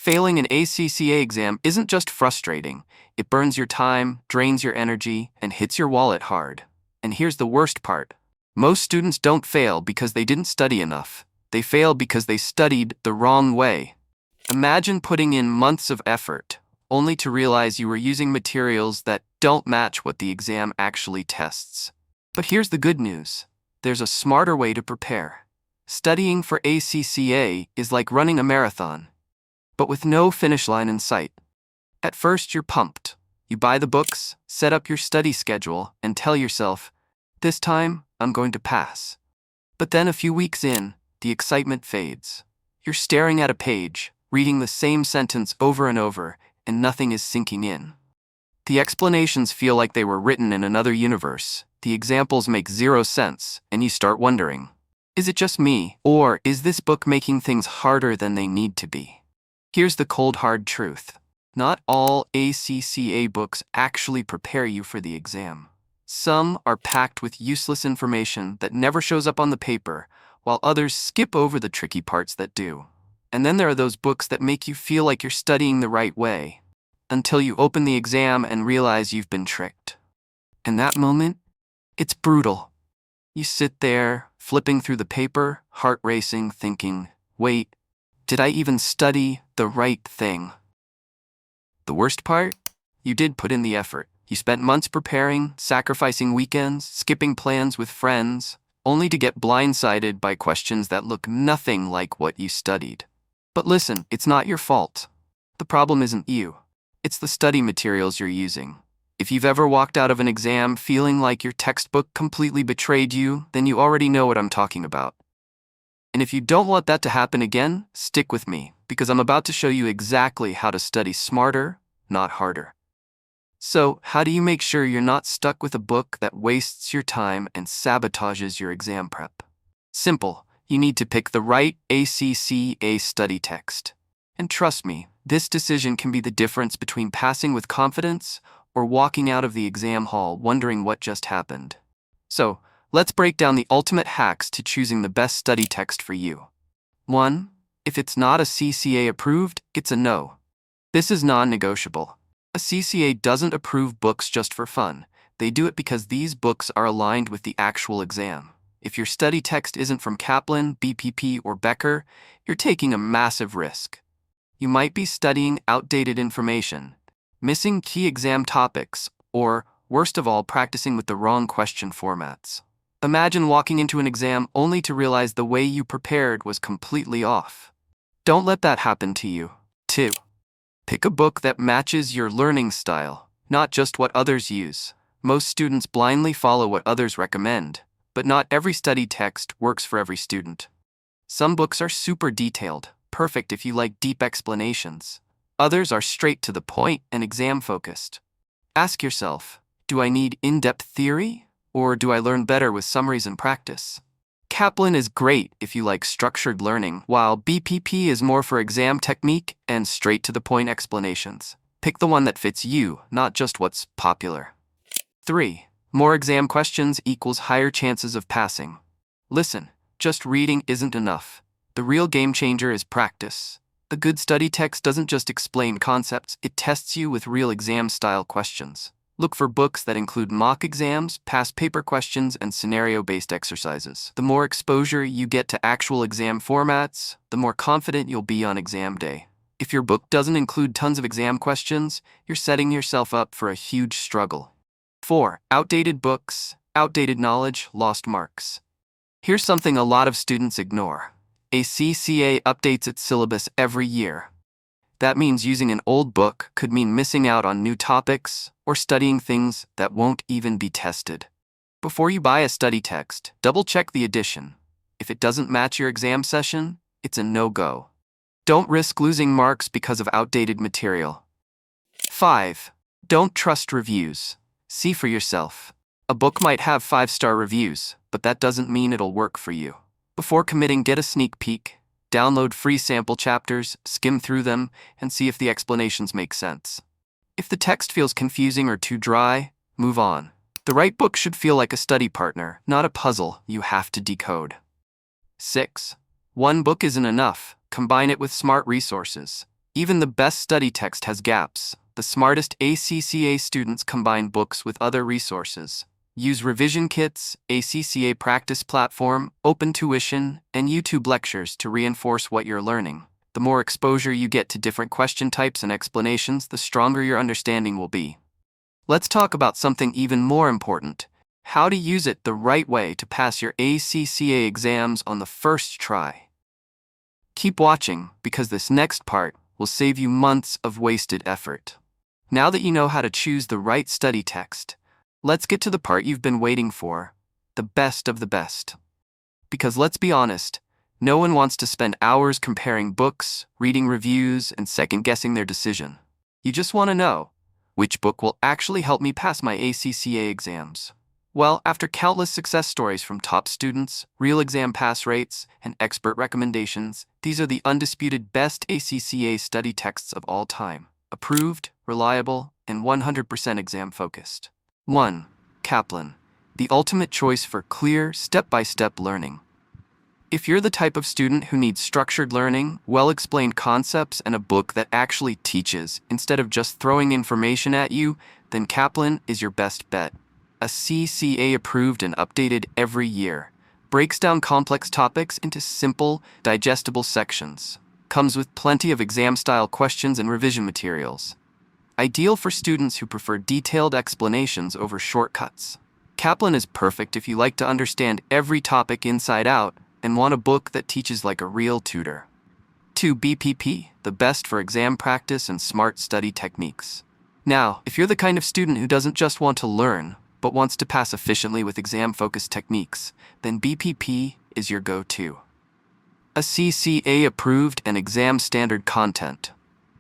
Failing an ACCA exam isn't just frustrating, it burns your time, drains your energy, and hits your wallet hard. And here's the worst part. Most students don't fail because they didn't study enough. They fail because they studied the wrong way. Imagine putting in months of effort, only to realize you were using materials that don't match what the exam actually tests. But here's the good news. There's a smarter way to prepare. Studying for ACCA is like running a marathon, but with no finish line in sight. At first, you're pumped. You buy the books, set up your study schedule, and tell yourself, this time, I'm going to pass. But then a few weeks in, the excitement fades. You're staring at a page, reading the same sentence over and over, and nothing is sinking in. The explanations feel like they were written in another universe. The examples make zero sense, and you start wondering, is it just me, or is this book making things harder than they need to be? Here's the cold hard truth. Not all ACCA books actually prepare you for the exam. Some are packed with useless information that never shows up on the paper, while others skip over the tricky parts that do. And then there are those books that make you feel like you're studying the right way, until you open the exam and realize you've been tricked. In that moment, it's brutal. You sit there, flipping through the paper, heart racing, thinking, wait, did I even study the right thing? The worst part? You did put in the effort. You spent months preparing, sacrificing weekends, skipping plans with friends, only to get blindsided by questions that look nothing like what you studied. But listen, it's not your fault. The problem isn't you. It's the study materials you're using. If you've ever walked out of an exam feeling like your textbook completely betrayed you, then you already know what I'm talking about. And if you don't want that to happen again, stick with me, because I'm about to show you exactly how to study smarter, not harder. So, how do you make sure you're not stuck with a book that wastes your time and sabotages your exam prep? Simple. You need to pick the right ACCA study text. And trust me, this decision can be the difference between passing with confidence or walking out of the exam hall wondering what just happened. So, let's break down the ultimate hacks to choosing the best study text for you. 1. If it's not a CCA approved, it's a no. This is non-negotiable. A CCA doesn't approve books just for fun. They do it because these books are aligned with the actual exam. If your study text isn't from Kaplan, BPP, or Becker, you're taking a massive risk. You might be studying outdated information, missing key exam topics, or, worst of all, practicing with the wrong question formats. Imagine walking into an exam only to realize the way you prepared was completely off. Don't let that happen to you. 2. Pick a book that matches your learning style, not just what others use. Most students blindly follow what others recommend, but not every study text works for every student. Some books are super detailed, perfect if you like deep explanations. Others are straight to the point and exam-focused. Ask yourself, do I need in-depth theory, or do I learn better with summaries and practice? Kaplan is great if you like structured learning, while BPP is more for exam technique and straight-to-the-point explanations. Pick the one that fits you, not just what's popular. 3. More exam questions equals higher chances of passing. Listen, just reading isn't enough. The real game changer is practice. A good study text doesn't just explain concepts, it tests you with real exam-style questions. Look for books that include mock exams, past paper questions, and scenario-based exercises. The more exposure you get to actual exam formats, the more confident you'll be on exam day. If your book doesn't include tons of exam questions, you're setting yourself up for a huge struggle. 4. Outdated books, outdated knowledge, lost marks. Here's something a lot of students ignore. ACCA updates its syllabus every year. That means using an old book could mean missing out on new topics or studying things that won't even be tested. Before you buy a study text, double-check the edition. If it doesn't match your exam session, it's a no-go. Don't risk losing marks because of outdated material. 5. Don't trust reviews. See for yourself. A book might have 5-star reviews, but that doesn't mean it'll work for you. Before committing, get a sneak peek. Download free sample chapters, skim through them, and see if the explanations make sense. If the text feels confusing or too dry, move on. The right book should feel like a study partner, not a puzzle you have to decode. 6. One book isn't enough. Combine it with smart resources. Even the best study text has gaps. The smartest ACCA students combine books with other resources. Use revision kits, ACCA practice platform, open tuition, and YouTube lectures to reinforce what you're learning. The more exposure you get to different question types and explanations, the stronger your understanding will be. Let's talk about something even more important: how to use it the right way to pass your ACCA exams on the first try. Keep watching, because this next part will save you months of wasted effort. Now that you know how to choose the right study text, let's get to the part you've been waiting for, the best of the best. Because let's be honest, no one wants to spend hours comparing books, reading reviews, and second-guessing their decision. You just want to know, which book will actually help me pass my ACCA exams? Well, after countless success stories from top students, real exam pass rates, and expert recommendations, these are the undisputed best ACCA study texts of all time. Approved, reliable, and 100% exam-focused. 1. Kaplan, the ultimate choice for clear, step-by-step learning. If you're the type of student who needs structured learning, well-explained concepts, and a book that actually teaches, instead of just throwing information at you, then Kaplan is your best bet. ACCA approved and updated every year. Breaks down complex topics into simple, digestible sections. Comes with plenty of exam-style questions and revision materials. Ideal for students who prefer detailed explanations over shortcuts. Kaplan is perfect if you like to understand every topic inside out and want a book that teaches like a real tutor. 2. BPP, the best for exam practice and smart study techniques. Now, if you're the kind of student who doesn't just want to learn, but wants to pass efficiently with exam-focused techniques, then BPP is your go-to. ACCA approved and exam standard content.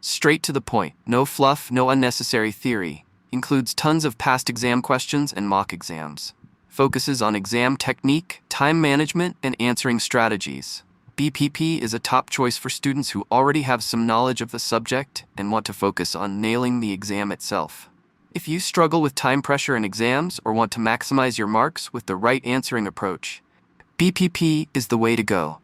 Straight to the point, no fluff, no unnecessary theory. Includes tons of past exam questions and mock exams. Focuses on exam technique, time management, and answering strategies. BPP is a top choice for students who already have some knowledge of the subject and want to focus on nailing the exam itself. If you struggle with time pressure in exams or want to maximize your marks with the right answering approach, BPP is the way to go.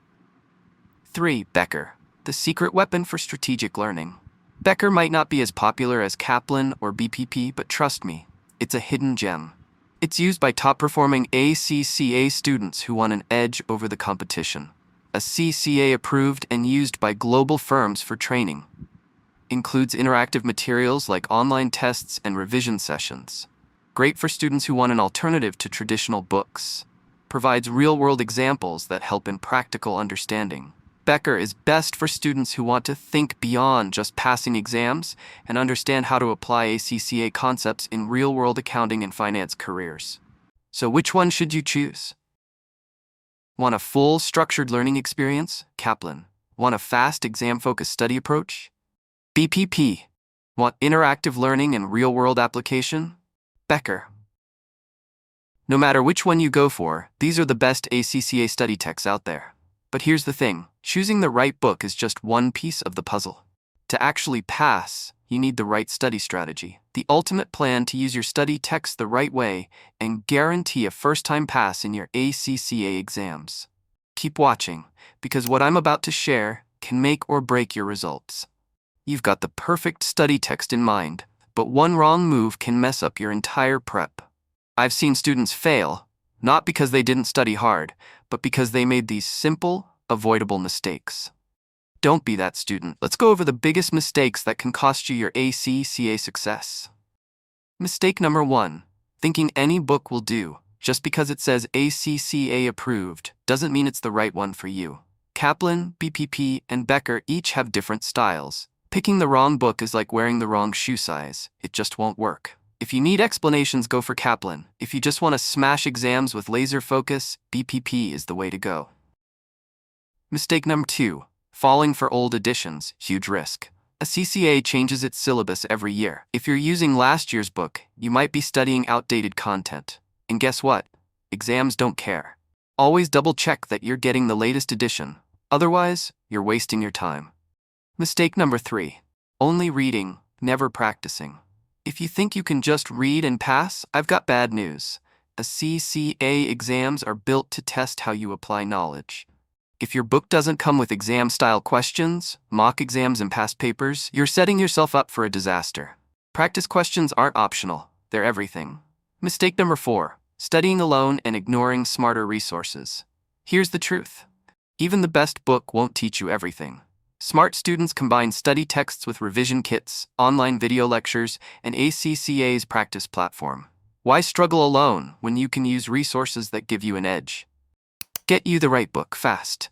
3. Becker, the secret weapon for strategic learning. Becker might not be as popular as Kaplan or BPP, but trust me, it's a hidden gem. It's used by top-performing ACCA students who want an edge over the competition. ACCA approved and used by global firms for training. Includes interactive materials like online tests and revision sessions. Great for students who want an alternative to traditional books. Provides real-world examples that help in practical understanding. Becker is best for students who want to think beyond just passing exams and understand how to apply ACCA concepts in real-world accounting and finance careers. So which one should you choose? Want a full, structured learning experience? Kaplan. Want a fast, exam-focused study approach? BPP. Want interactive learning and real-world application? Becker. No matter which one you go for, these are the best ACCA study texts out there. But here's the thing, choosing the right book is just one piece of the puzzle. To actually pass, you need the right study strategy, the ultimate plan to use your study text the right way and guarantee a first-time pass in your ACCA exams. Keep watching, because what I'm about to share can make or break your results. You've got the perfect study text in mind, but one wrong move can mess up your entire prep. I've seen students fail, not because they didn't study hard, but because they made these simple, avoidable mistakes. Don't be that student. Let's go over the biggest mistakes that can cost you your ACCA success. Mistake number 1. Thinking any book will do. Just because it says ACCA approved doesn't mean it's the right one for you. Kaplan, BPP, and Becker each have different styles. Picking the wrong book is like wearing the wrong shoe size. It just won't work. If you need explanations, go for Kaplan. If you just want to smash exams with laser focus, BPP is the way to go. Mistake number 2. Falling for old editions, huge risk. ACCA changes its syllabus every year. If you're using last year's book, you might be studying outdated content. And guess what? Exams don't care. Always double-check that you're getting the latest edition. Otherwise, you're wasting your time. Mistake number 3. Only reading, never practicing. If you think you can just read and pass, I've got bad news. ACCA exams are built to test how you apply knowledge. If your book doesn't come with exam-style questions, mock exams, and past papers, you're setting yourself up for a disaster. Practice questions aren't optional, they're everything. Mistake number 4, studying alone and ignoring smarter resources. Here's the truth. Even the best book won't teach you everything. Smart students combine study texts with revision kits, online video lectures, and ACCA's practice platform. Why struggle alone when you can use resources that give you an edge? Get you the right book fast.